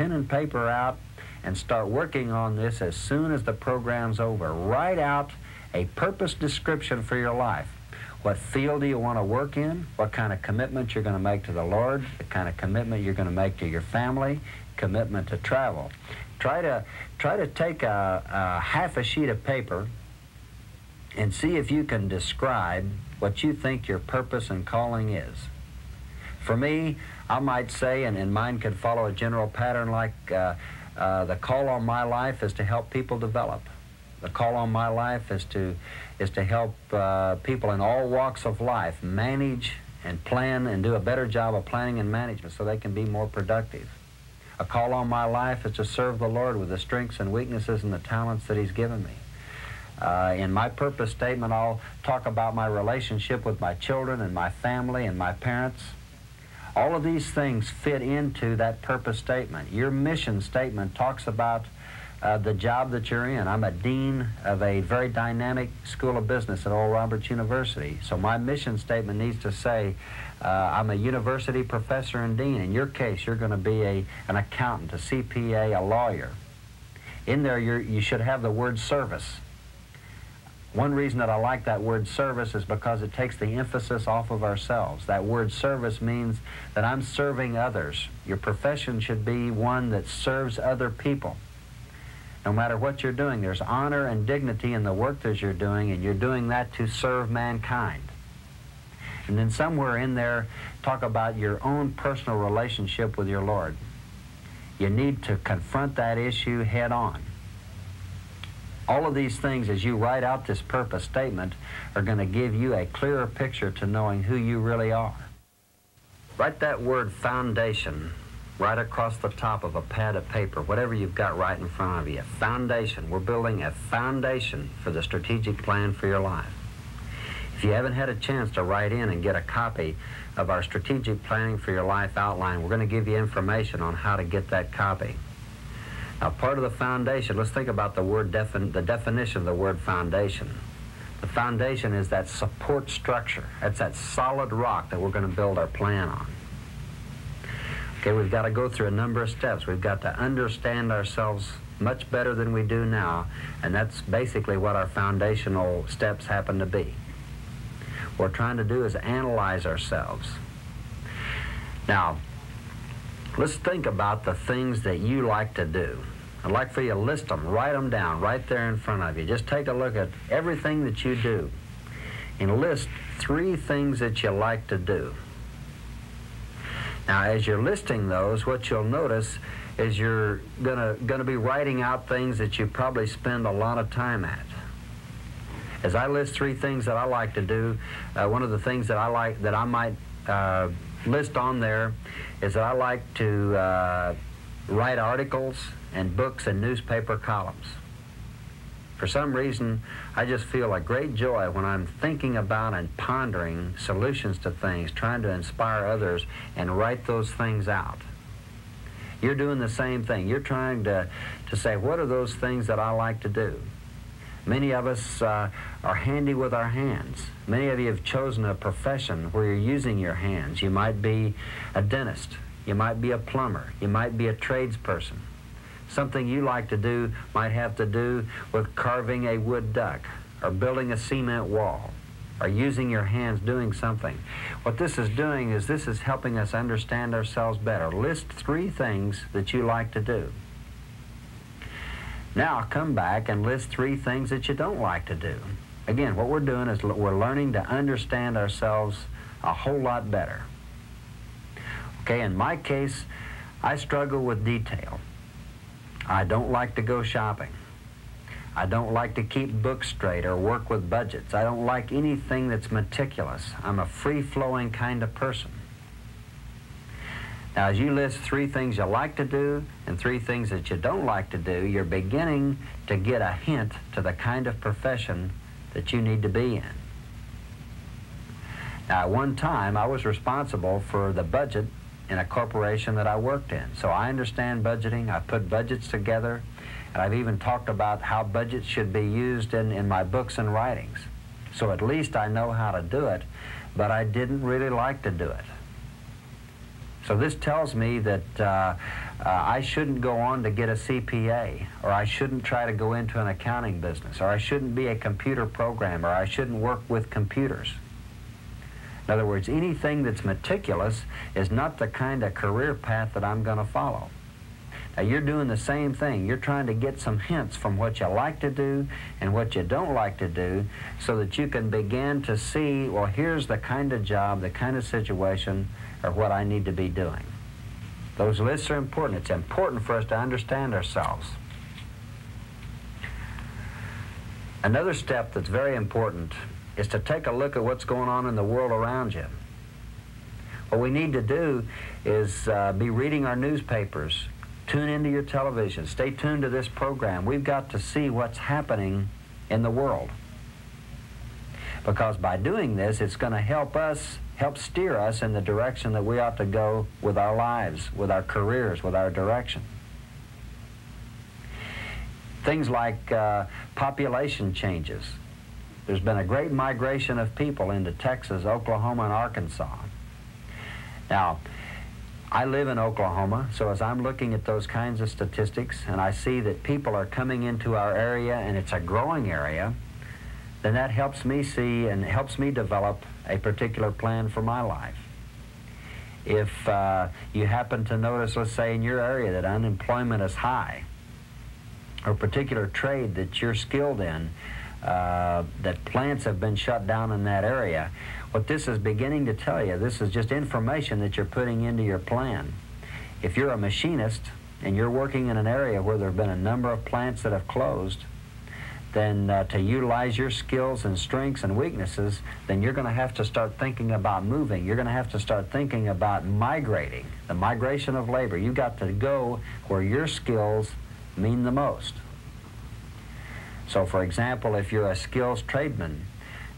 pen and paper out and start working on this as soon as the program's over. Write out a purpose description for your life. What field do you want to work in? What kind of commitment you're going to make to the Lord? The kind of commitment you're going to make to your family? Commitment to travel. Try to take a half a sheet of paper and see if you can describe what you think your purpose and calling is. For me, I might say, and mine could follow a general pattern like the call on my life is to help people develop. The call on my life is to help people in all walks of life manage and plan and do a better job of planning and management so they can be more productive. A call on my life is to serve the Lord with the strengths and weaknesses and the talents that He's given me. In my purpose statement, I'll talk about my relationship with my children and my family and my parents. All of these things fit into that purpose statement. Your mission statement talks about the job that you're in. I'm a dean of a very dynamic school of business at Oral Roberts University. So my mission statement needs to say, I'm a university professor and dean. In your case, you're going to be an accountant, a CPA, a lawyer. In there, you should have the word service. One reason that I like that word service is because it takes the emphasis off of ourselves. That word service means that I'm serving others. Your profession should be one that serves other people. No matter what you're doing, there's honor and dignity in the work that you're doing, and you're doing that to serve mankind. And then somewhere in there, talk about your own personal relationship with your Lord. You need to confront that issue head on. All of these things, as you write out this purpose statement, are going to give you a clearer picture to knowing who you really are. Write that word foundation right across the top of a pad of paper, whatever you've got right in front of you. Foundation. We're building a foundation for the strategic plan for your life. If you haven't had a chance to write in and get a copy of our strategic planning for your life outline, we're going to give you information on how to get that copy. Now, part of the foundation, let's think about the definition of the word foundation. The foundation is that support structure. That's that solid rock that we're going to build our plan on. Okay, we've got to go through a number of steps. We've got to understand ourselves much better than we do now, and that's basically what our foundational steps happen to be. What we're trying to do is analyze ourselves. Now, let's think about the things that you like to do. I'd like for you to list them, write them down right there in front of you. Just take a look at everything that you do and list 3 things that you like to do. Now, as you're listing those, what you'll notice is you're gonna be writing out things that you probably spend a lot of time at. As I list 3 things that I like to do, one of the things that I might list on there is that I like to write articles and books and newspaper columns. For some reason, I just feel a great joy when I'm thinking about and pondering solutions to things, trying to inspire others and write those things out. You're doing the same thing. You're trying to say, what are those things that I like to do? Many of us are handy with our hands. Many of you have chosen a profession where you're using your hands. You might be a dentist. You might be a plumber. You might be a tradesperson. Something you like to do might have to do with carving a wood duck or building a cement wall or using your hands doing something. What this is doing is this is helping us understand ourselves better. List 3 things that you like to do. Now come back and list 3 things that you don't like to do. Again, what we're doing is we're learning to understand ourselves a whole lot better. Okay, in my case, I struggle with detail. I don't like to go shopping. I don't like to keep books straight or work with budgets. I don't like anything that's meticulous. I'm a free-flowing kind of person. Now, as you list 3 things you like to do and 3 things that you don't like to do, you're beginning to get a hint to the kind of profession that you need to be in. Now, at one time, I was responsible for the budget in a corporation that I worked in. So I understand budgeting. I put budgets together, and I've even talked about how budgets should be used in my books and writings. So at least I know how to do it, but I didn't really like to do it. So this tells me that I shouldn't go on to get a CPA, or I shouldn't try to go into an accounting business, or I shouldn't be a computer programmer, or I shouldn't work with computers. In other words, anything that's meticulous is not the kind of career path that I'm going to follow. Now, you're doing the same thing. You're trying to get some hints from what you like to do and what you don't like to do so that you can begin to see, well, here's the kind of job, the kind of situation, or what I need to be doing. Those lists are important. It's important for us to understand ourselves. Another step that's very important is to take a look at what's going on in the world around you. What we need to do is be reading our newspapers, tune into your television, stay tuned to this program. We've got to see what's happening in the world. Because by doing this, it's going to help steer us in the direction that we ought to go with our lives, with our careers, with our direction. Things like population changes. There's been a great migration of people into Texas, Oklahoma, and Arkansas. Now, I live in Oklahoma, so as I'm looking at those kinds of statistics and I see that people are coming into our area and it's a growing area, then that helps me see and helps me develop a particular plan for my life. If you happen to notice, let's say in your area, that unemployment is high, or a particular trade that you're skilled in, that plants have been shut down in that area, what this is beginning to tell you, this is just information that you're putting into your plan. If you're a machinist and you're working in an area where there have been a number of plants that have closed, then to utilize your skills and strengths and weaknesses, then you're going to have to start thinking about moving. You're going to have to start thinking about migrating, the migration of labor. You've got to go where your skills mean the most. So, for example, if you're a skills tradesman,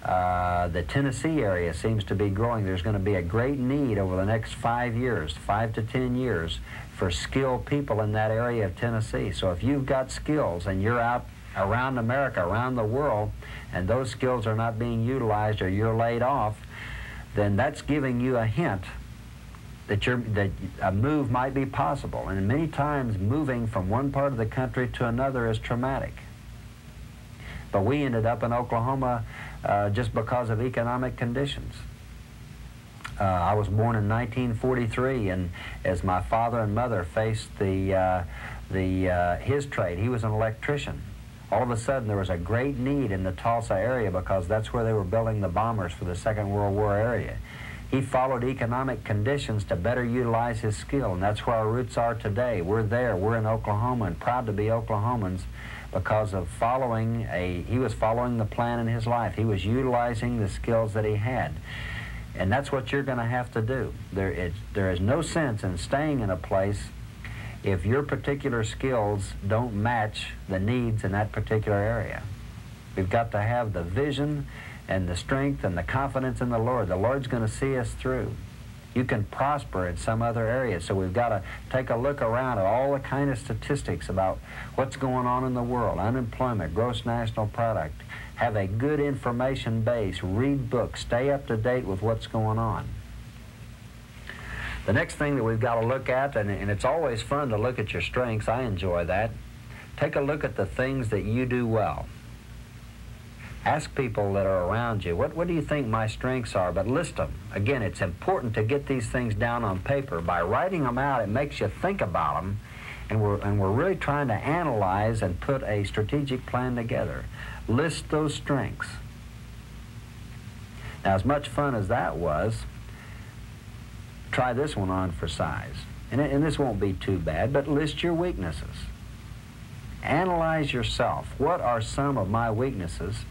the Tennessee area seems to be growing. There's going to be a great need over the next 5 years, 5 to 10 years, for skilled people in that area of Tennessee. So if you've got skills and you're out around America, around the world, and those skills are not being utilized or you're laid off, then that's giving you a hint that a move might be possible. And many times moving from one part of the country to another is traumatic. But we ended up in Oklahoma just because of economic conditions. I was born in 1943, and as my father and mother faced his trade, he was an electrician. All of a sudden there was a great need in the Tulsa area because that's where they were building the bombers for the Second World War area. He followed economic conditions to better utilize his skill, and that's where our roots are today. We're there, we're in Oklahoma, and proud to be Oklahomans because of he was following the plan in his life. He was utilizing the skills that he had. And that's what you're going to have to do. There is no sense in staying in a place if your particular skills don't match the needs in that particular area. We've got to have the vision and the strength and the confidence in the Lord. The Lord's going to see us through. You can prosper in some other area, so we've got to take a look around at all the kind of statistics about what's going on in the world, unemployment, gross national product. Have a good information base, read books, stay up to date with what's going on. The next thing that we've got to look at, and it's always fun to look at your strengths, I enjoy that, take a look at the things that you do well. Ask people that are around you, what do you think my strengths are, but list them. Again, it's important to get these things down on paper. By writing them out, it makes you think about them, and we're really trying to analyze and put a strategic plan together. List those strengths. Now, as much fun as that was, try this one on for size. And this won't be too bad, but list your weaknesses. Analyze yourself. What are some of my weaknesses?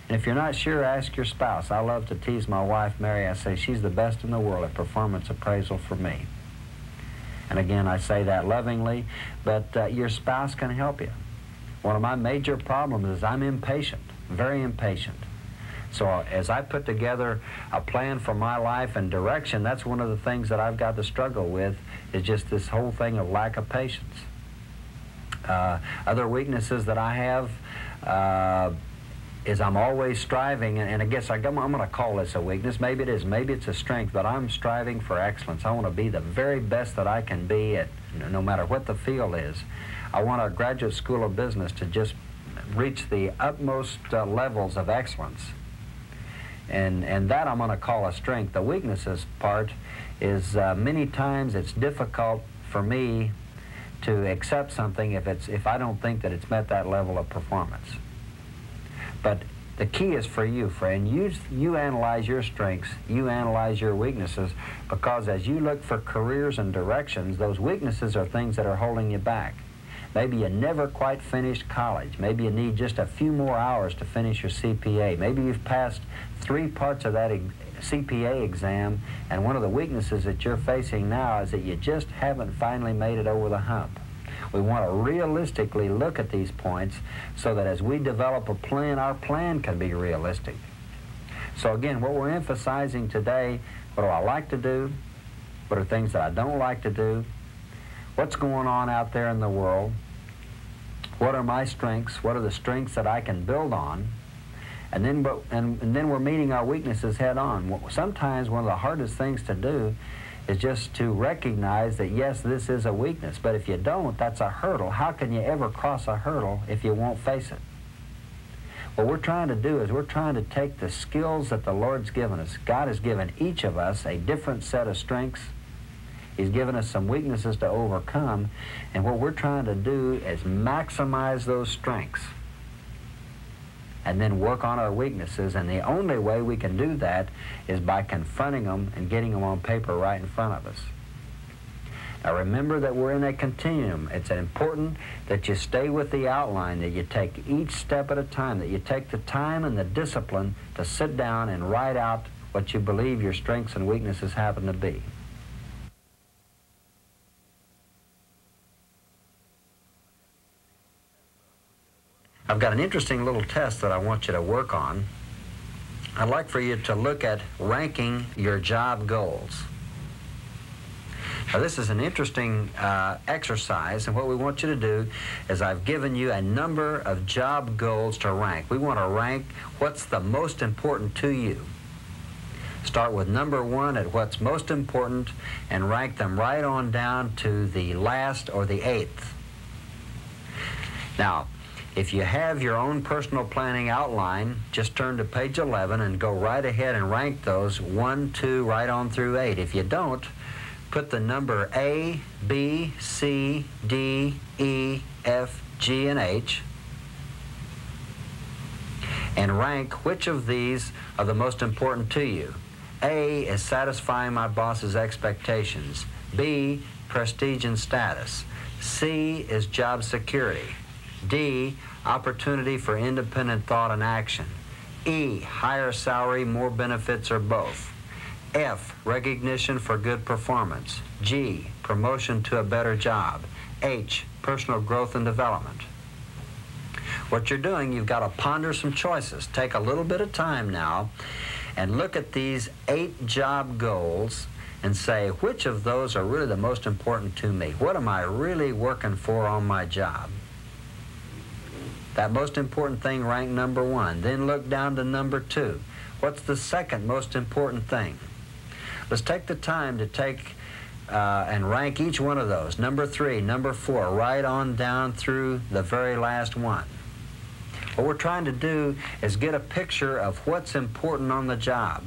And if you're not sure, ask your spouse. I love to tease my wife, Mary. I say she's the best in the world at performance appraisal for me. And again, I say that lovingly, but your spouse can help you. One of my major problems is I'm impatient, very impatient. So as I put together a plan for my life and direction, that's one of the things that I've got to struggle with, is just this whole thing of lack of patience. Other weaknesses that I have, is I'm always striving, and I guess I'm going to call this a weakness. Maybe it is, maybe it's a strength, but I'm striving for excellence. I want to be the very best that I can be at no matter what the field is. I want our graduate school of business to just reach the utmost levels of excellence. And that I'm going to call a strength. The weaknesses part is many times it's difficult for me to accept something if I don't think that it's met that level of performance. But the key is for you, friend. You analyze your strengths, you analyze your weaknesses, because as you look for careers and directions, those weaknesses are things that are holding you back. Maybe you never quite finished college. Maybe you need just a few more hours to finish your CPA. Maybe you've passed 3 parts of that CPA exam, and one of the weaknesses that you're facing now is that you just haven't finally made it over the hump. We want to realistically look at these points so that as we develop a plan, our plan can be realistic. So again, what we're emphasizing today, what do I like to do? What are things that I don't like to do? What's going on out there in the world? What are my strengths? What are the strengths that I can build on? And then we're meeting our weaknesses head on. Sometimes one of the hardest things to do is just to recognize that, yes, this is a weakness, but if you don't, that's a hurdle. How can you ever cross a hurdle if you won't face it? What we're trying to do is we're trying to take the skills that the Lord's given us. God has given each of us a different set of strengths. He's given us some weaknesses to overcome, and what we're trying to do is maximize those strengths and then work on our weaknesses. And the only way we can do that is by confronting them and getting them on paper right in front of us. Now remember that we're in a continuum. It's important that you stay with the outline, that you take each step at a time, that you take the time and the discipline to sit down and write out what you believe your strengths and weaknesses happen to be. I've got an interesting little test that I want you to work on. I'd like for you to look at ranking your job goals. Now this is an interesting exercise, and what we want you to do is I've given you a number of job goals to rank. We want to rank what's the most important to you. Start with number 1 at what's most important and rank them right on down to the last or the 8th. Now, if you have your own personal planning outline, just turn to page 11 and go right ahead and rank those 1, 2, right on through 8. If you don't, put the number A, B, C, D, E, F, G, and H, and rank which of these are the most important to you. A is satisfying my boss's expectations. B, prestige and status. C is job security. D, opportunity for independent thought and action. E, higher salary, more benefits, or both. F, recognition for good performance. G, promotion to a better job. H, personal growth and development. What you're doing, you've got to ponder some choices. Take a little bit of time now and look at these 8 job goals and say, which of those are really the most important to me? What am I really working for on my job? That most important thing, rank number 1. Then look down to number 2. What's the second most important thing? Let's take the time to take and rank each one of those. Number 3, number 4, right on down through the very last one. What we're trying to do is get a picture of what's important on the job.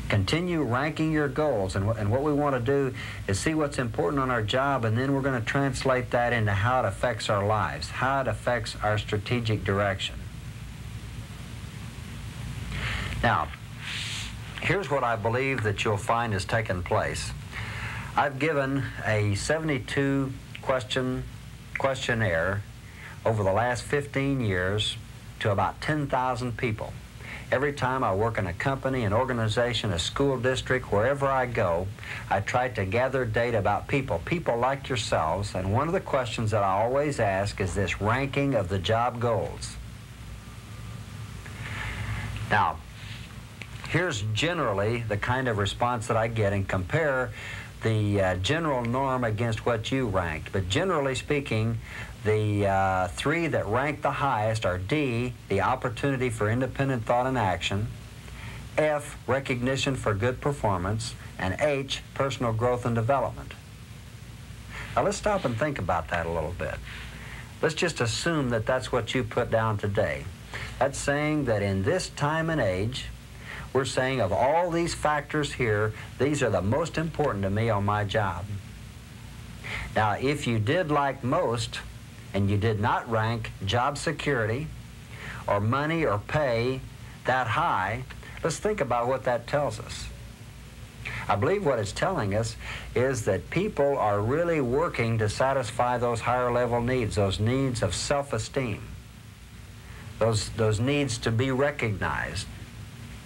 Continue ranking your goals, and what we want to do is see what's important on our job, and then we're going to translate that into how it affects our lives, how it affects our strategic direction. Now, here's what I believe that you'll find has taken place. I've given a 72-question questionnaire over the last 15 years to about 10,000 people. Every time I work in a company, an organization, a school district, wherever I go, I try to gather data about people like yourselves, and one of the questions that I always ask is this ranking of the job goals. Now, here's generally the kind of response that I get, and compare the general norm against what you ranked. But generally speaking, The three that rank the highest are D, the opportunity for independent thought and action, F, recognition for good performance, and H, personal growth and development. Now let's stop and think about that a little bit. Let's just assume that that's what you put down today. That's saying that in this time and age, we're saying of all these factors here, these are the most important to me on my job. Now, if you did like most, and you did not rank job security or money or pay that high, let's think about what that tells us. I believe what it's telling us is that people are really working to satisfy those higher level needs, those needs of self-esteem, those needs to be recognized,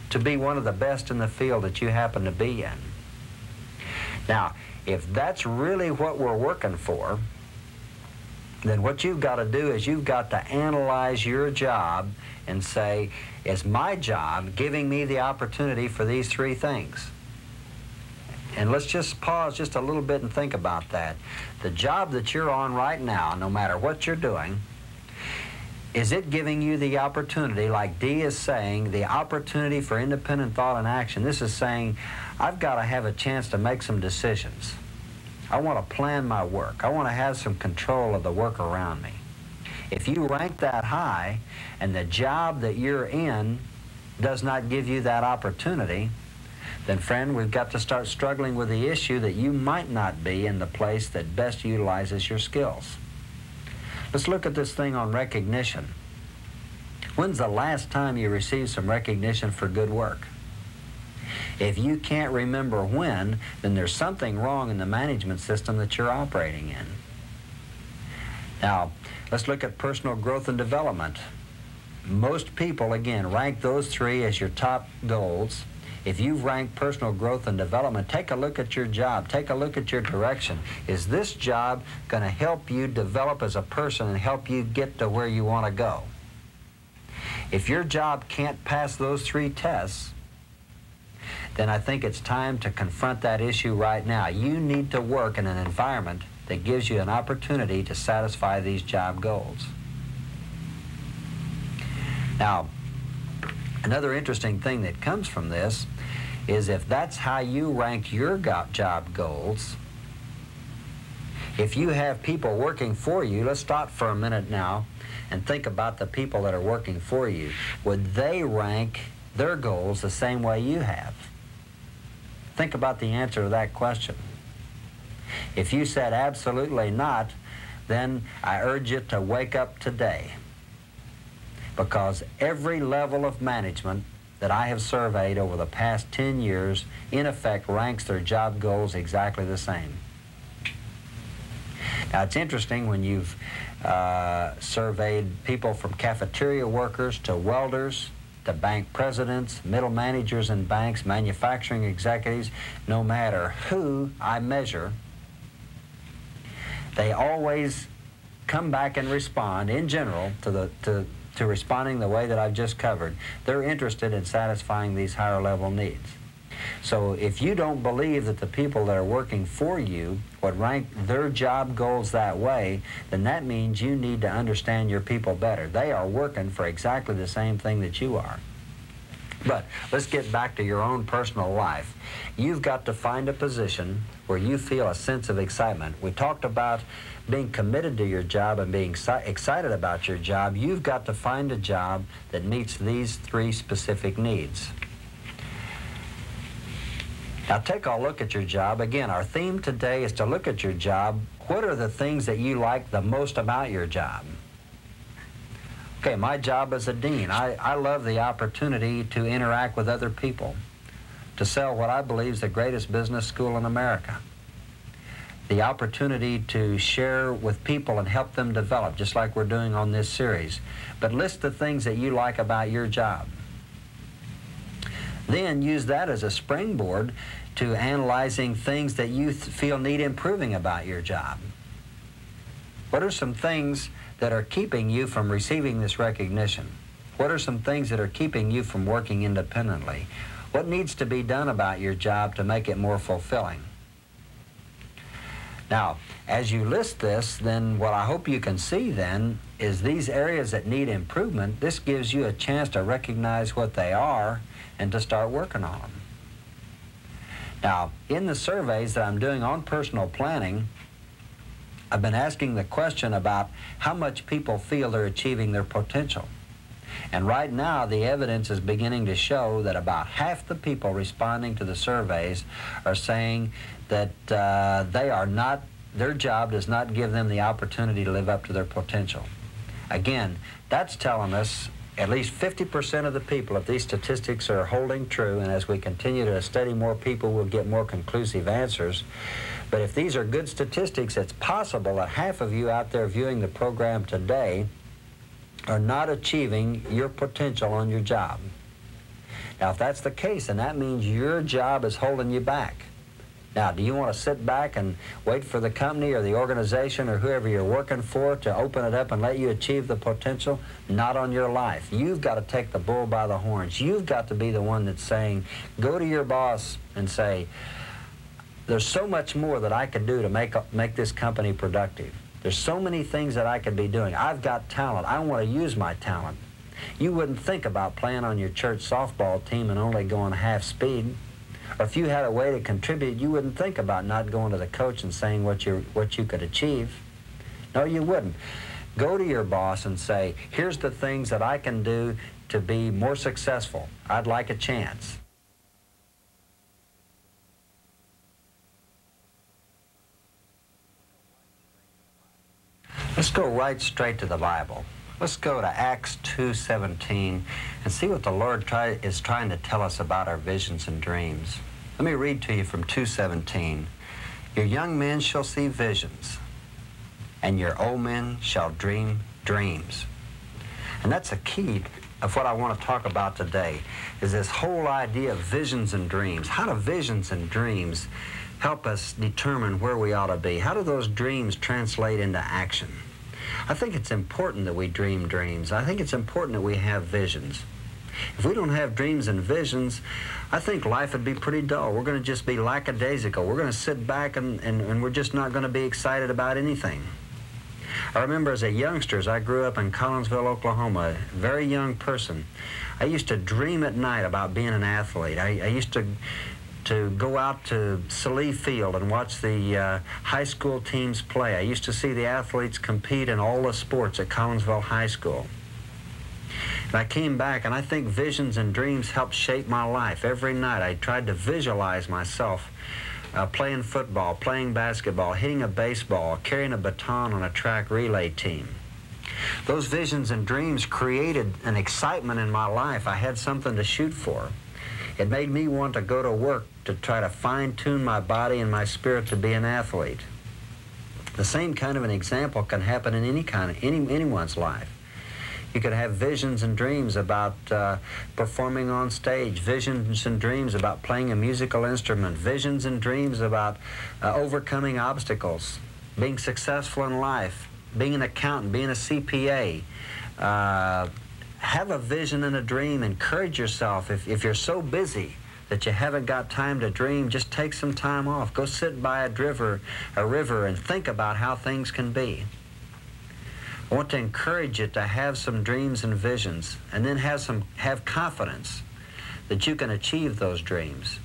to be one of the best in the field that you happen to be in. Now, if that's really what we're working for, then what you've got to do is you've got to analyze your job and say, is my job giving me the opportunity for these three things? And let's just pause just a little bit and think about that. The job that you're on right now, no matter what you're doing, is it giving you the opportunity, like D is saying, the opportunity for independent thought and action? This is saying, I've got to have a chance to make some decisions. I want to plan my work. I want to have some control of the work around me. If you rank that high and the job that you're in does not give you that opportunity, then friend, we've got to start struggling with the issue that you might not be in the place that best utilizes your skills. Let's look at this thing on recognition. When's the last time you received some recognition for good work? If you can't remember when, then there's something wrong in the management system that you're operating in. Now, let's look at personal growth and development. Most people, again, rank those three as your top goals. If you've ranked personal growth and development, take a look at your job. Take a look at your direction. Is this job going to help you develop as a person and help you get to where you want to go? If your job can't pass those three tests, then I think it's time to confront that issue right now. You need to work in an environment that gives you an opportunity to satisfy these job goals. Now, another interesting thing that comes from this is if that's how you rank your job goals, if you have people working for you, let's stop for a minute now and think about the people that are working for you. Would they rank their goals the same way you have? Think about the answer to that question. If you said absolutely not, then I urge you to wake up today, because every level of management that I have surveyed over the past 10 years, in effect, ranks their job goals exactly the same. Now, it's interesting when you've surveyed people from cafeteria workers to welders, to bank presidents, middle managers in banks, manufacturing executives, no matter who I measure, they always come back and respond, in general, to responding the way that I've just covered. They're interested in satisfying these higher level needs. So if you don't believe that the people that are working for you would rank their job goals that way, then that means you need to understand your people better. They are working for exactly the same thing that you are. But let's get back to your own personal life. You've got to find a position where you feel a sense of excitement. We talked about being committed to your job and being excited about your job. You've got to find a job that meets these three specific needs. Now take a look at your job. Again, our theme today is to look at your job. What are the things that you like the most about your job? Okay, my job as a dean, I love the opportunity to interact with other people, to sell what I believe is the greatest business school in America. The opportunity to share with people and help them develop, just like we're doing on this series. But list the things that you like about your job. Then use that as a springboard to analyzing things that you feel need improving about your job. What are some things that are keeping you from receiving this recognition? What are some things that are keeping you from working independently? What needs to be done about your job to make it more fulfilling? Now, as you list this, then what I hope you can see then is these areas that need improvement. This gives you a chance to recognize what they are and to start working on them. Now, in the surveys that I'm doing on personal planning, I've been asking the question about how much people feel they're achieving their potential. And right now, the evidence is beginning to show that about half the people responding to the surveys are saying that they are not, their job does not give them the opportunity to live up to their potential. Again, that's telling us at least 50% of the people, if these statistics are holding true, and as we continue to study more people, we'll get more conclusive answers. But if these are good statistics, it's possible that half of you out there viewing the program today are not achieving your potential on your job. Now, if that's the case, then that means your job is holding you back. Now, do you want to sit back and wait for the company or the organization or whoever you're working for to open it up and let you achieve the potential? Not on your life. You've got to take the bull by the horns. You've got to be the one that's saying, go to your boss and say, there's so much more that I could do to make this company productive. There's so many things that I could be doing. I've got talent. I want to use my talent. You wouldn't think about playing on your church softball team and only going half speed. Or if you had a way to contribute, you wouldn't think about not going to the coach and saying what you could achieve. No, you wouldn't. Go to your boss and say, here's the things that I can do to be more successful. I'd like a chance. Let's go right straight to the Bible. Let's go to Acts 2:17 and see what the Lord is trying to tell us about our visions and dreams. Let me read to you from 2:17. Your young men shall see visions, and your old men shall dream dreams. And that's a key of what I want to talk about today, is this whole idea of visions and dreams. How do visions and dreams help us determine where we ought to be? How do those dreams translate into action? I think it's important that we dream dreams. I think it's important that we have visions. If we don't have dreams and visions, I think life would be pretty dull. We're going to just be lackadaisical. We're going to sit back and we're just not going to be excited about anything. I remember as a youngster, as I grew up in Collinsville, Oklahoma, a very young person, I used to dream at night about being an athlete. I used to go out to Salee Field and watch the high school teams play. I used to see the athletes compete in all the sports at Collinsville High School. And I came back, and I think visions and dreams helped shape my life. Every night I tried to visualize myself playing football, playing basketball, hitting a baseball, carrying a baton on a track relay team. Those visions and dreams created an excitement in my life. I had something to shoot for. It made me want to go to work to try to fine-tune my body and my spirit to be an athlete. The same kind of an example can happen in anyone's life. You could have visions and dreams about performing on stage, visions and dreams about playing a musical instrument, visions and dreams about overcoming obstacles, being successful in life, being an accountant, being a CPA. Have a vision and a dream. Encourage yourself. If you're so busy that you haven't got time to dream, just take some time off. Go sit by a river and think about how things can be. I want to encourage you to have some dreams and visions, and then have confidence that you can achieve those dreams.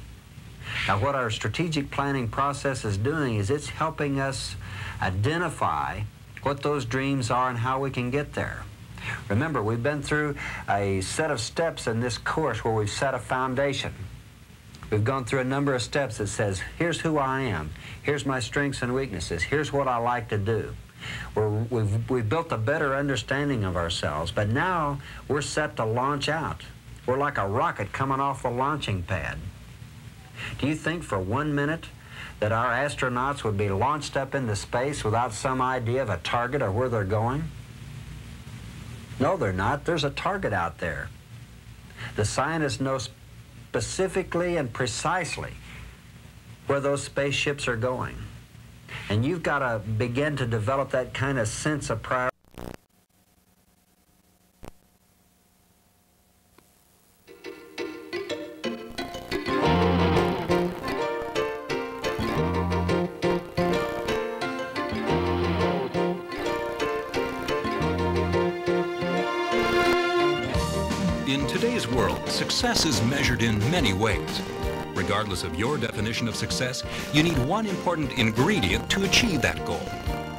Now, what our strategic planning process is doing is it's helping us identify what those dreams are and how we can get there. Remember, we've been through a set of steps in this course where we've set a foundation. We've gone through a number of steps that says, here's who I am, here's my strengths and weaknesses, here's what I like to do. We've built a better understanding of ourselves, but now we're set to launch out. We're like a rocket coming off the launching pad. Do you think for 1 minute that our astronauts would be launched up into space without some idea of a target or where they're going? No, they're not. There's a target out there. The scientists know specifically and precisely where those spaceships are going. And you've got to begin to develop that kind of sense of priority. world, success is measured in many ways. Regardless of your definition of success, you need one important ingredient to achieve that goal: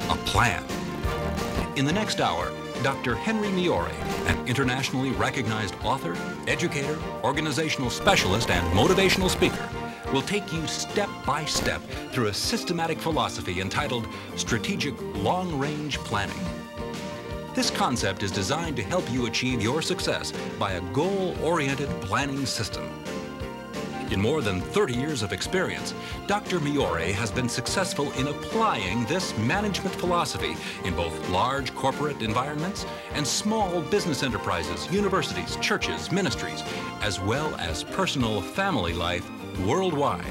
a plan. In the next hour, Dr. Henry Migliore, an internationally recognized author, educator, organizational specialist, and motivational speaker, will take you step by step through a systematic philosophy entitled Strategic Long-Range Planning. This concept is designed to help you achieve your success by a goal-oriented planning system. In more than 30 years of experience, Dr. Migliore has been successful in applying this management philosophy in both large corporate environments and small business enterprises, universities, churches, ministries, as well as personal family life worldwide.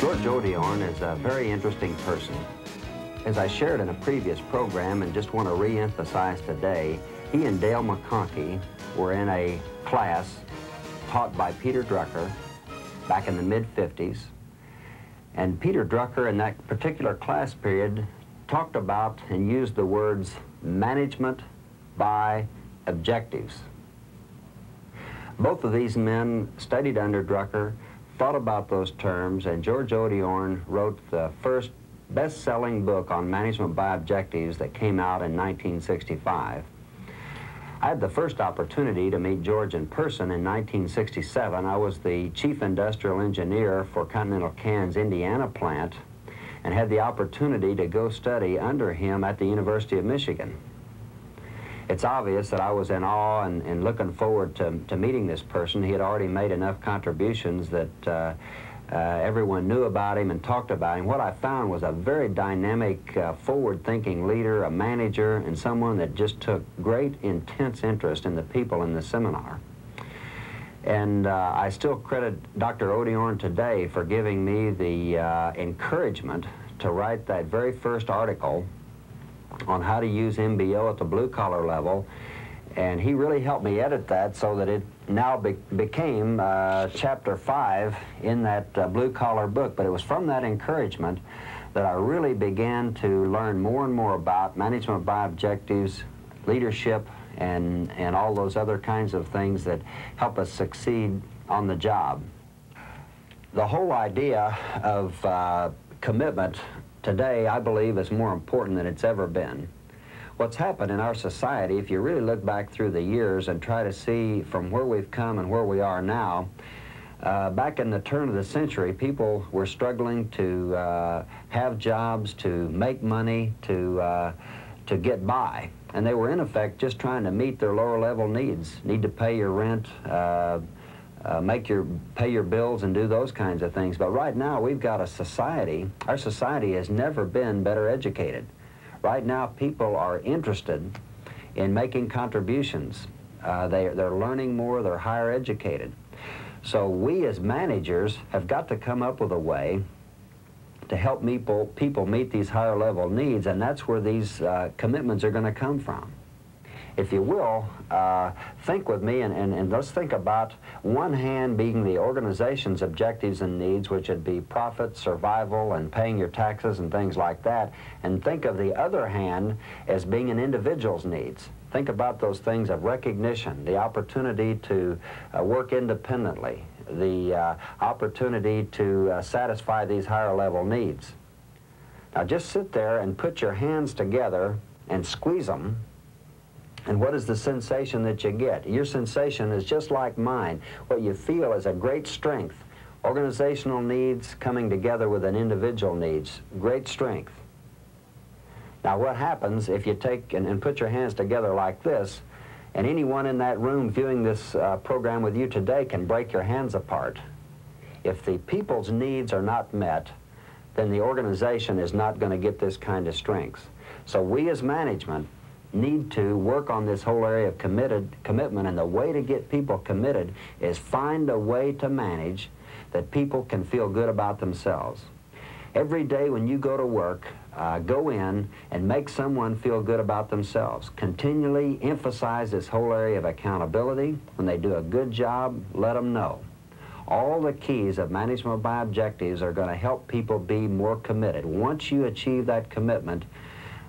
George Odiorn is a very interesting person. As I shared in a previous program and just want to re-emphasize today, he and Dale McConkey were in a class taught by Peter Drucker back in the mid-50s. And Peter Drucker in that particular class period talked about and used the words management by objectives. Both of these men studied under Drucker, thought about those terms, and George Odiorn wrote the first best-selling book on management by objectives that came out in 1965. I had the first opportunity to meet George in person in 1967. I was the chief industrial engineer for Continental Can's Indiana plant and had the opportunity to go study under him at the University of Michigan. It's obvious that I was in awe and looking forward to meeting this person. He had already made enough contributions that everyone knew about him and talked about him. What I found was a very dynamic, forward-thinking leader, a manager, and someone that just took great, intense interest in the people in the seminar. And I still credit Dr. Odiorn today for giving me the encouragement to write that very first article on how to use MBO at the blue-collar level. And he really helped me edit that so that it now became chapter 5 in that blue-collar book. But it was from that encouragement that I really began to learn more and more about management by objectives, leadership, and all those other kinds of things that help us succeed on the job. The whole idea of commitment today, I believe, is more important than it's ever been. What's happened in our society, if you really look back through the years and try to see from where we've come and where we are now, back in the turn of the century, people were struggling to have jobs, to make money, to get by. And they were, in effect, just trying to meet their lower-level needs. Need to pay your rent, pay your bills, and do those kinds of things. But right now, we've got a society, our society has never been better educated. Right now, people are interested in making contributions. They're learning more, they're higher educated. So we as managers have got to come up with a way to help people meet these higher level needs, and that's where these commitments are going to come from. If you will, think with me and let's think about one hand being the organization's objectives and needs, which would be profit, survival, and paying your taxes and things like that, and think of the other hand as being an individual's needs. Think about those things of recognition, the opportunity to work independently, the opportunity to satisfy these higher level needs. Now just sit there and put your hands together and squeeze them. And what is the sensation that you get? Your sensation is just like mine. What you feel is a great strength. Organizational needs coming together with an individual needs. Great strength. Now what happens if you take and put your hands together like this, and anyone in that room viewing this program with you today can break your hands apart. If the people's needs are not met, then the organization is not going to get this kind of strength. So we as management need to work on this whole area of commitment, and the way to get people committed is find a way to manage that people can feel good about themselves. Every day when you go to work, go in and make someone feel good about themselves. Continually emphasize this whole area of accountability. When they do a good job, let them know. All the keys of management by objectives are going to help people be more committed. Once you achieve that commitment,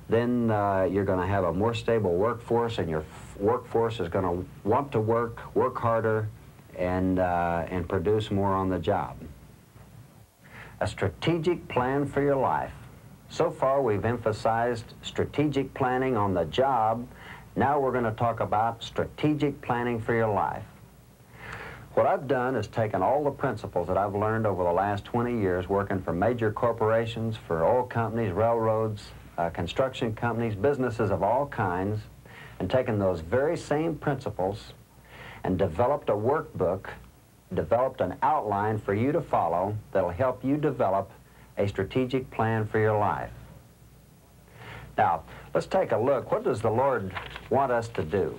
then you're going to have a more stable workforce, and your workforce is going to want to work harder, and produce more on the job. A strategic plan for your life. So far we've emphasized strategic planning on the job. Now we're going to talk about strategic planning for your life. What I've done is taken all the principles that I've learned over the last 20 years working for major corporations, for oil companies, railroads, construction companies, businesses of all kinds, and taken those very same principles and developed a workbook, developed an outline for you to follow that'll help you develop a strategic plan for your life. Now, let's take a look. What does the Lord want us to do?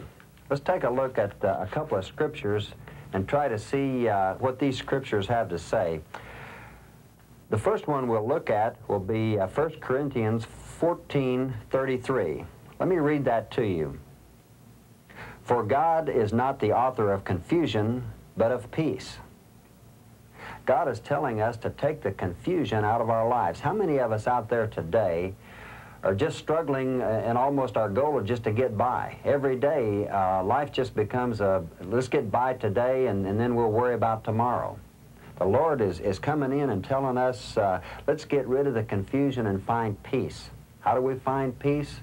Let's take a look at a couple of scriptures and try to see what these scriptures have to say. The first one we'll look at will be 1 Corinthians 14:33. Let me read that to you. For God is not the author of confusion, but of peace. God is telling us to take the confusion out of our lives. How many of us out there today are just struggling, and almost our goal is just to get by? Every day, life just becomes let's get by today, and then we'll worry about tomorrow. The Lord is coming in and telling us, let's get rid of the confusion and find peace. How do we find peace?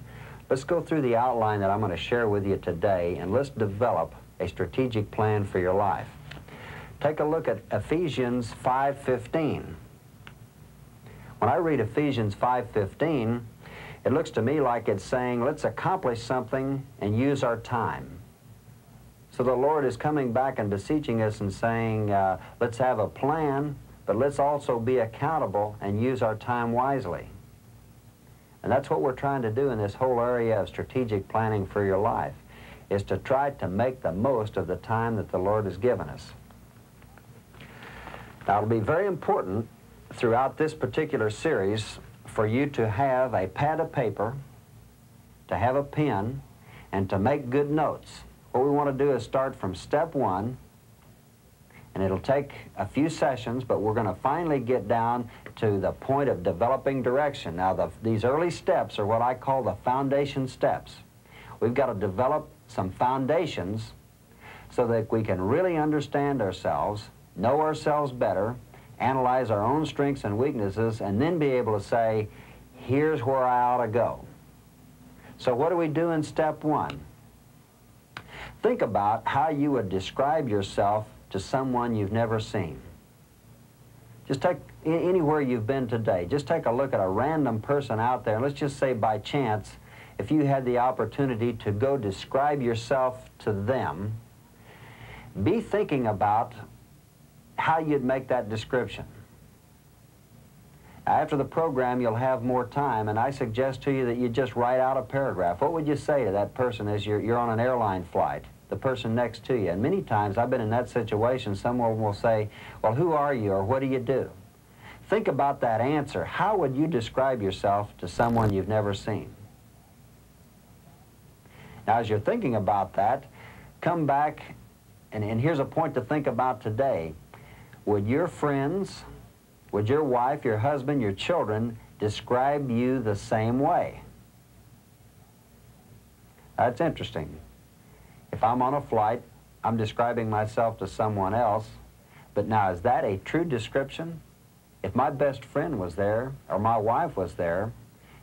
Let's go through the outline that I'm going to share with you today, and let's develop a strategic plan for your life. Take a look at Ephesians 5:15. When I read Ephesians 5:15, it looks to me like it's saying, let's accomplish something and use our time. So the Lord is coming back and beseeching us and saying, let's have a plan, but let's also be accountable and use our time wisely. And that's what we're trying to do in this whole area of strategic planning for your life, is to try to make the most of the time that the Lord has given us. Now, it'll be very important throughout this particular series for you to have a pad of paper, to have a pen, and to make good notes. What we want to do is start from step one, and it'll take a few sessions, but we're going to finally get down to the point of developing direction. Now, these early steps are what I call the foundation steps. We've got to develop some foundations so that we can really understand ourselves, know ourselves better, analyze our own strengths and weaknesses, and then be able to say, here's where I ought to go. So what do we do in step one? Think about how you would describe yourself to someone you've never seen. Just take anywhere you've been today. Just take a look at a random person out there, and let's just say by chance, if you had the opportunity to go describe yourself to them, be thinking about how you'd make that description. After the program, you'll have more time, and I suggest to you that you just write out a paragraph. What would you say to that person as you're on an airline flight, the person next to you? And many times, I've been in that situation, someone will say, well, who are you, or what do you do? Think about that answer. How would you describe yourself to someone you've never seen? Now, as you're thinking about that, come back, and here's a point to think about today. Would your friends, would your wife, your husband, your children describe you the same way? That's interesting. If I'm on a flight, I'm describing myself to someone else, but now is that a true description? If my best friend was there, or my wife was there,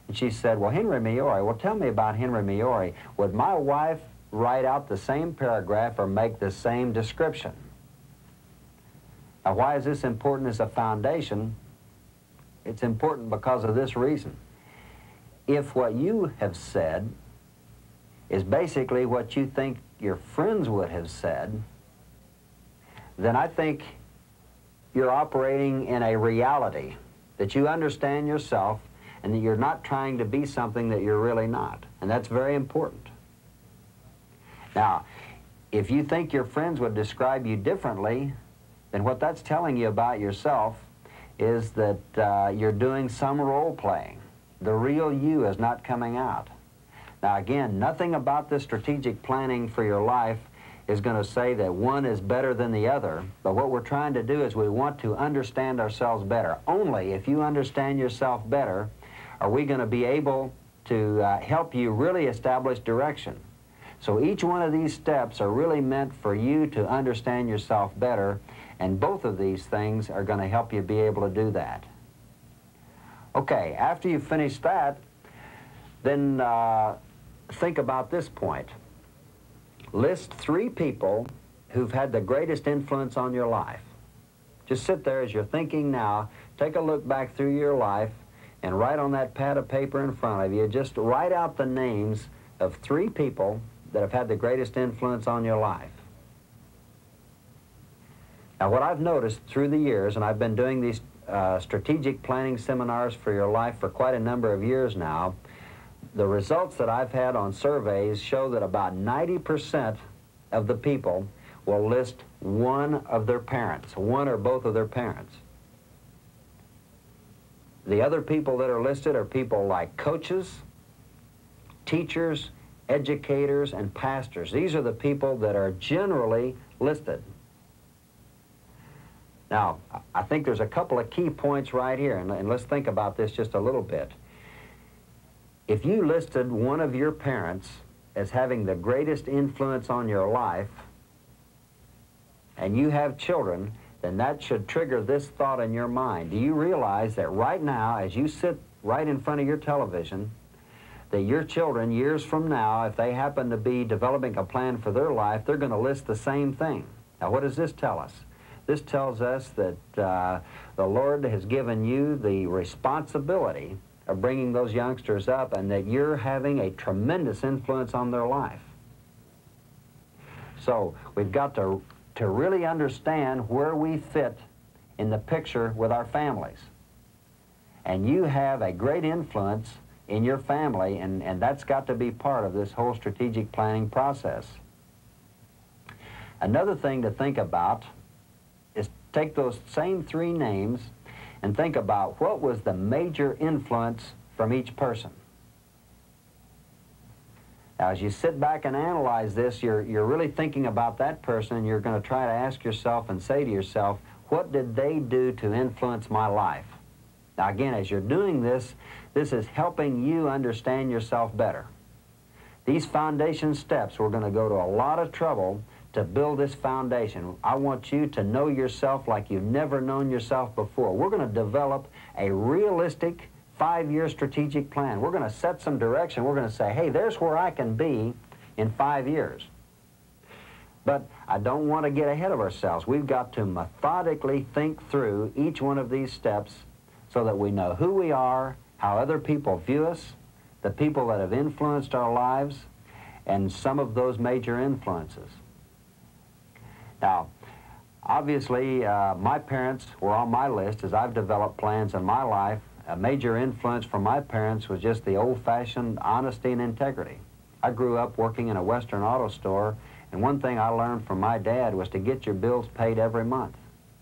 and she said, well, Henry Migliore, well, tell me about Henry Migliore, would my wife write out the same paragraph or make the same description? Now, why is this important as a foundation? It's important because of this reason. If what you have said is basically what you think your friends would have said, then I think you're operating in a reality that you understand yourself and that you're not trying to be something that you're really not. And that's very important. Now, if you think your friends would describe you differently, then what that's telling you about yourself is that you're doing some role playing. The real you is not coming out. Now again, nothing about this strategic planning for your life is going to say that one is better than the other, but what we're trying to do is we want to understand ourselves better. Only if you understand yourself better are we going to be able to help you really establish direction. So each one of these steps are really meant for you to understand yourself better, and both of these things are going to help you be able to do that. Okay, after you finish that, then think about this point. List 3 people who've had the greatest influence on your life. Just sit there as you're thinking now, take a look back through your life, and write on that pad of paper in front of you, just write out the names of 3 people that have had the greatest influence on your life. Now, what I've noticed through the years, and I've been doing these strategic planning seminars for your life for quite a number of years now, the results that I've had on surveys show that about 90% of the people will list one of their parents, one or both of their parents. The other people that are listed are people like coaches, teachers, educators, and pastors. These are the people that are generally listed. Now, I think there's a couple of key points right here, and let's think about this just a little bit. If you listed one of your parents as having the greatest influence on your life, and you have children, then that should trigger this thought in your mind. Do you realize that right now, as you sit right in front of your television, that your children, years from now, if they happen to be developing a plan for their life, they're going to list the same thing? Now, what does this tell us? This tells us that the Lord has given you the responsibility of bringing those youngsters up, and that you're having a tremendous influence on their life. So we've got to really understand where we fit in the picture with our families. And you have a great influence in your family, and that's got to be part of this whole strategic planning process. Another thing to think about is take those same 3 names and think about what was the major influence from each person. Now, as you sit back and analyze this, you're really thinking about that person, and you're going to try to ask yourself and say to yourself, what did they do to influence my life? Now, again, as you're doing this, this is helping you understand yourself better. These foundation steps, we're going to go to a lot of trouble to build this foundation. I want you to know yourself like you've never known yourself before. We're going to develop a realistic 5-year strategic plan. We're going to set some direction. We're going to say, hey, there's where I can be in 5 years. But I don't want to get ahead of ourselves. We've got to methodically think through each one of these steps so that we know who we are, how other people view us, the people that have influenced our lives, and some of those major influences. Now, obviously, my parents were on my list as I've developed plans in my life. A major influence from my parents was just the old-fashioned honesty and integrity. I grew up working in a Western auto store, and one thing I learned from my dad was to get your bills paid every month.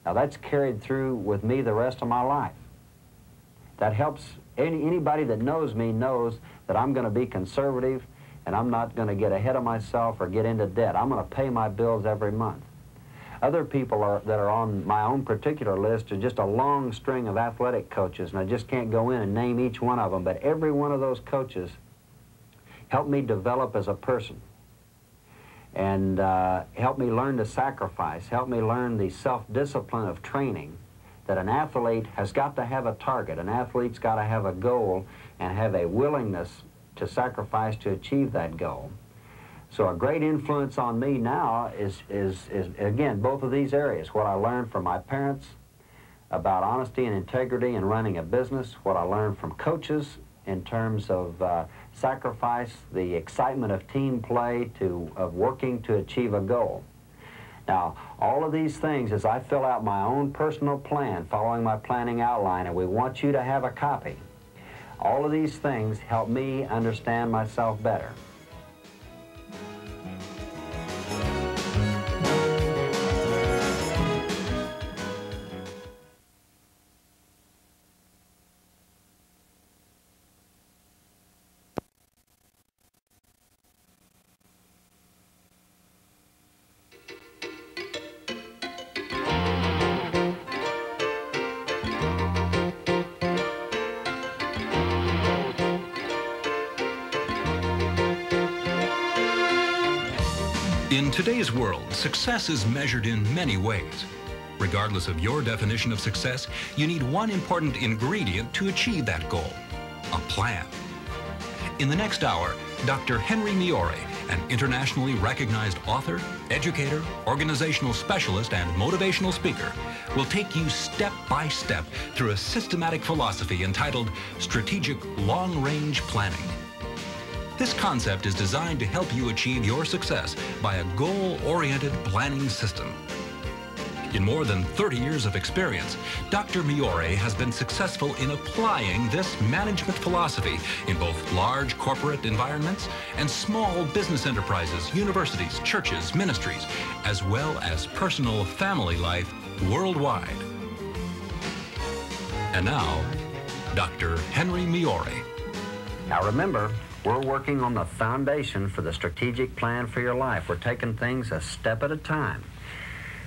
Now, that's carried through with me the rest of my life. That helps. Anybody that knows me knows that I'm going to be conservative, and I'm not going to get ahead of myself or get into debt. I'm going to pay my bills every month. Other people that are on my own particular list are just a long string of athletic coaches, and I just can't go in and name each one of them, but every one of those coaches helped me develop as a person, and helped me learn to sacrifice, helped me learn the self-discipline of training, that an athlete has got to have a target. An athlete's got to have a goal and have a willingness to sacrifice to achieve that goal. So a great influence on me now is again, both of these areas. What I learned from my parents about honesty and integrity and running a business, what I learned from coaches in terms of sacrifice, the excitement of team play, of working to achieve a goal. Now, all of these things, as I fill out my own personal plan, following my planning outline, and we want you to have a copy, all of these things help me understand myself better. In today's world, success is measured in many ways. Regardless of your definition of success, you need one important ingredient to achieve that goal: a plan. In the next hour, Dr. Henry Migliore, an internationally recognized author, educator, organizational specialist, and motivational speaker, will take you step by step through a systematic philosophy entitled Strategic Long-Range Planning. This concept is designed to help you achieve your success by a goal-oriented planning system. In more than 30 years of experience, Dr. Migliore has been successful in applying this management philosophy in both large corporate environments and small business enterprises, universities, churches, ministries, as well as personal family life worldwide. And now, Dr. Henry Migliore. Now remember, we're working on the foundation for the strategic plan for your life. We're taking things a step at a time.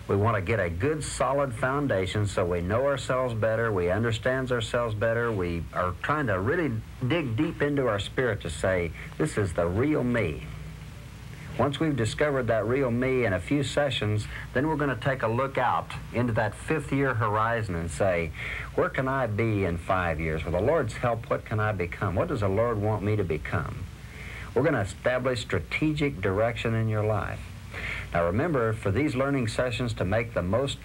We want to get a good, solid foundation so we know ourselves better, we understand ourselves better, we are trying to really dig deep into our spirit to say, this is the real me. Once we've discovered that real me in a few sessions, then we're going to take a look out into that 5th-year horizon and say, where can I be in 5 years? With the Lord's help, what can I become? What does the Lord want me to become? We're going to establish strategic direction in your life. Now remember, for these learning sessions to make the most,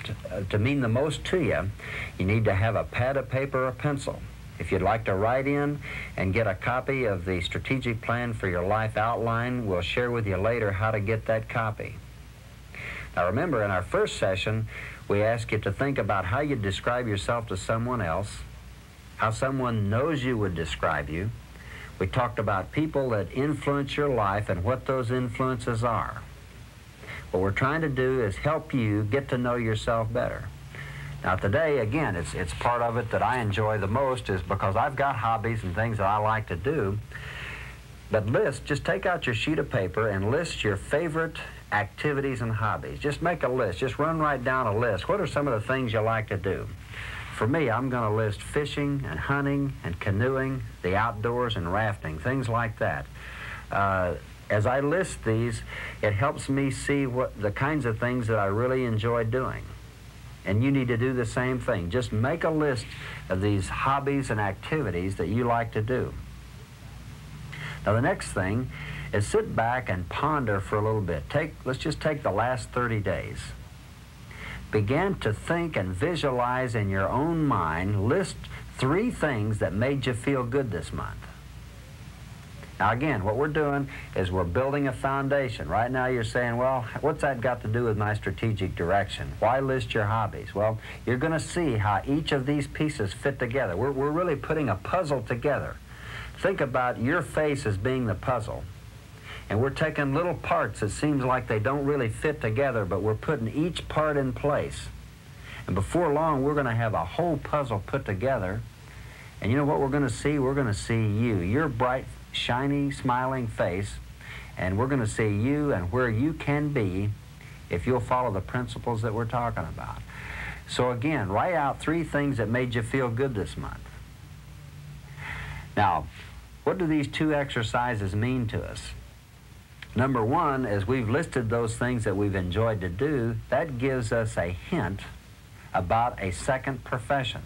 to mean the most to you, you need to have a pad of paper or a pencil. If you'd like to write in and get a copy of the strategic plan for your life outline, we'll share with you later how to get that copy. Now remember, in our first session, we asked you to think about how you describe yourself to someone else, how someone knows you would describe you. We talked about people that influence your life and what those influences are. What we're trying to do is help you get to know yourself better. Now today, again, it's part of it that I enjoy the most is because I've got hobbies and things that I like to do. But just take out your sheet of paper and list your favorite activities and hobbies. Just make a list. Just run right down a list. What are some of the things you like to do? For me, I'm going to list fishing and hunting and canoeing, the outdoors and rafting, things like that. As I list these, it helps me see what the kinds of things that I really enjoy doing. And you need to do the same thing. Just make a list of these hobbies and activities that you like to do. Now the next thing is sit back and ponder for a little bit. Let's just take the last 30 days. Begin to think and visualize in your own mind. List 3 things that made you feel good this month. Now again, what we're doing is we're building a foundation. Right now you're saying, well, what's that got to do with my strategic direction? Why list your hobbies? Well, you're going to see how each of these pieces fit together. We're really putting a puzzle together. Think about your face as being the puzzle. And we're taking little parts that seems like they don't really fit together, but we're putting each part in place. And before long, we're going to have a whole puzzle put together. And you know what we're going to see? We're going to see you, your bright, shiny, smiling face, and we're going to see you and where you can be if you'll follow the principles that we're talking about. So again, write out 3 things that made you feel good this month. Now, what do these 2 exercises mean to us? Number 1, as we've listed those things that we've enjoyed to do, that gives us a hint about a second profession.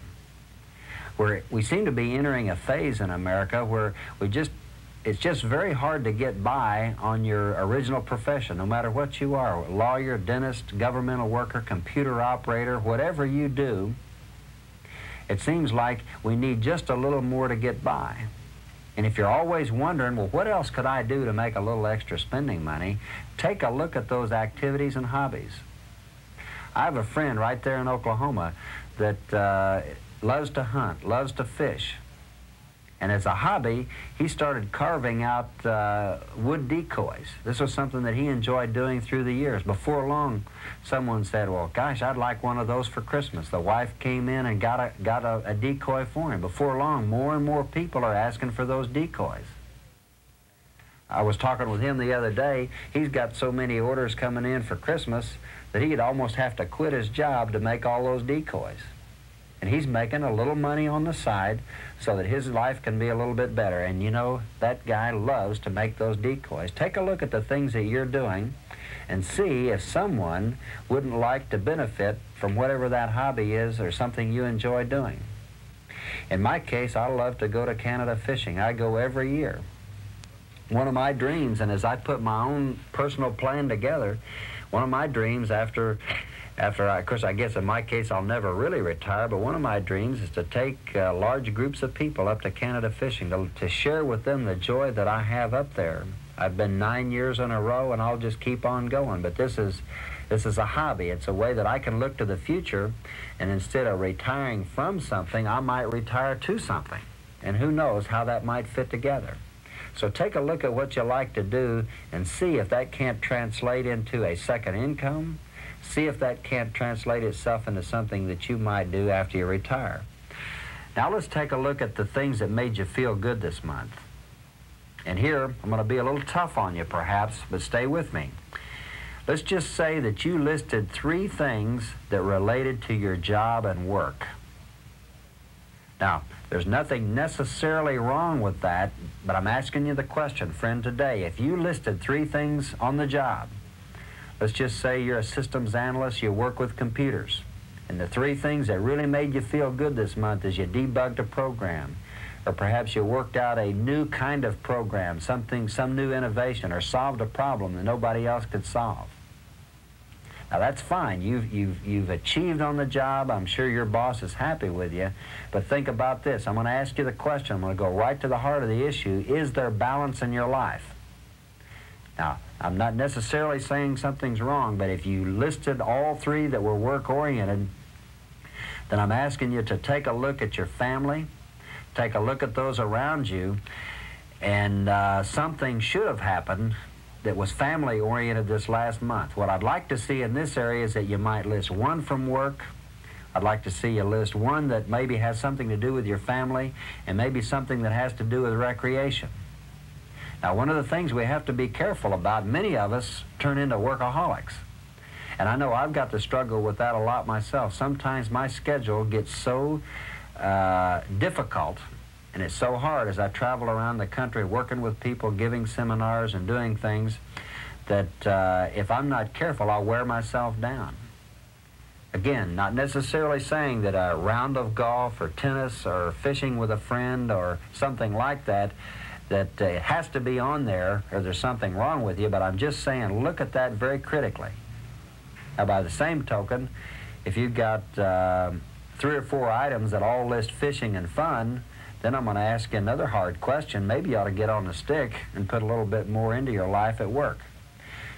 We seem to be entering a phase in America where it's just very hard to get by on your original profession, no matter what you are, lawyer, dentist, governmental worker, computer operator, whatever you do. It seems like we need just a little more to get by. And if you're always wondering, well, what else could I do to make a little extra spending money, take a look at those activities and hobbies. I have a friend right there in Oklahoma that loves to hunt, loves to fish. And as a hobby, he started carving out wood decoys. This was something that he enjoyed doing through the years. Before long, someone said, well, gosh, I'd like one of those for Christmas. The wife came in and got a decoy for him. Before long, more and more people are asking for those decoys. I was talking with him the other day. He's got so many orders coming in for Christmas that he'd almost have to quit his job to make all those decoys. And he's making a little money on the side so that his life can be a little bit better. And you know, that guy loves to make those decoys. Take a look at the things that you're doing and see if someone wouldn't like to benefit from whatever that hobby is or something you enjoy doing. In my case, I love to go to Canada fishing. I go every year. One of my dreams, and as I put my own personal plan together, one of my dreams after of course, I guess in my case I'll never really retire, but one of my dreams is to take large groups of people up to Canada fishing, to share with them the joy that I have up there. I've been 9 years in a row, and I'll just keep on going, but this is a hobby. It's a way that I can look to the future, and instead of retiring from something, I might retire to something, and who knows how that might fit together. So take a look at what you like to do and see if that can't translate into a second income. See if that can't translate itself into something that you might do after you retire. Now let's take a look at the things that made you feel good this month. And here, I'm going to be a little tough on you perhaps, but stay with me. Let's just say that you listed 3 things that related to your job and work. Now, there's nothing necessarily wrong with that, but I'm asking you the question, friend, today. If you listed 3 things on the job, let's just say you're a systems analyst, you work with computers, and the 3 things that really made you feel good this month is you debugged a program, or perhaps you worked out a new kind of program, some new innovation, or solved a problem that nobody else could solve. Now that's fine. You've achieved on the job. I'm sure your boss is happy with you, but think about this. I'm going to ask you the question. I'm going to go right to the heart of the issue. Is there balance in your life? Now, I'm not necessarily saying something's wrong, but if you listed all 3 that were work-oriented, then I'm asking you to take a look at your family, take a look at those around you, and something should have happened that was family-oriented this last month. What I'd like to see in this area is that you might list 1 from work. I'd like to see you list 1 that maybe has something to do with your family, and maybe something that has to do with recreation. Now, one of the things we have to be careful about, many of us turn into workaholics. And I know I've got to struggle with that a lot myself. Sometimes my schedule gets so difficult, and it's so hard as I travel around the country working with people, giving seminars and doing things, that if I'm not careful, I'll wear myself down. Again, not necessarily saying that a round of golf or tennis or fishing with a friend or something like that, that it has to be on there or there's something wrong with you, but I'm just saying look at that very critically. Now, by the same token, if you've got 3 or 4 items that all list fishing and fun, then I'm going to ask you another hard question. Maybe you ought to get on the stick and put a little bit more into your life at work.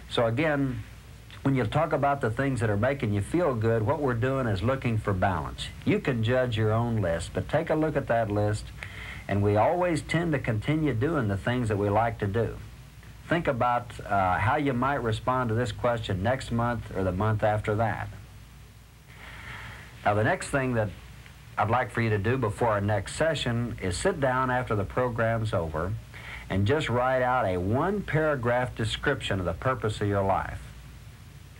So again, when you talk about the things that are making you feel good, what we're doing is looking for balance. You can judge your own list, but take a look at that list, and we always tend to continue doing the things that we like to do. Think about how you might respond to this question next month or the month after that. Now, the next thing that I'd like for you to do before our next session is sit down after the program's over and just write out a 1-paragraph description of the purpose of your life.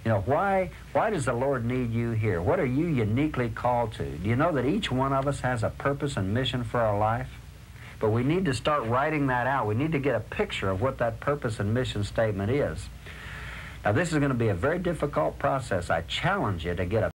You know, why does the Lord need you here? What are you uniquely called to? Do you know that each one of us has a purpose and mission for our life? But we need to start writing that out. We need to get a picture of what that purpose and mission statement is. Now, this is going to be a very difficult process. I challenge you to get a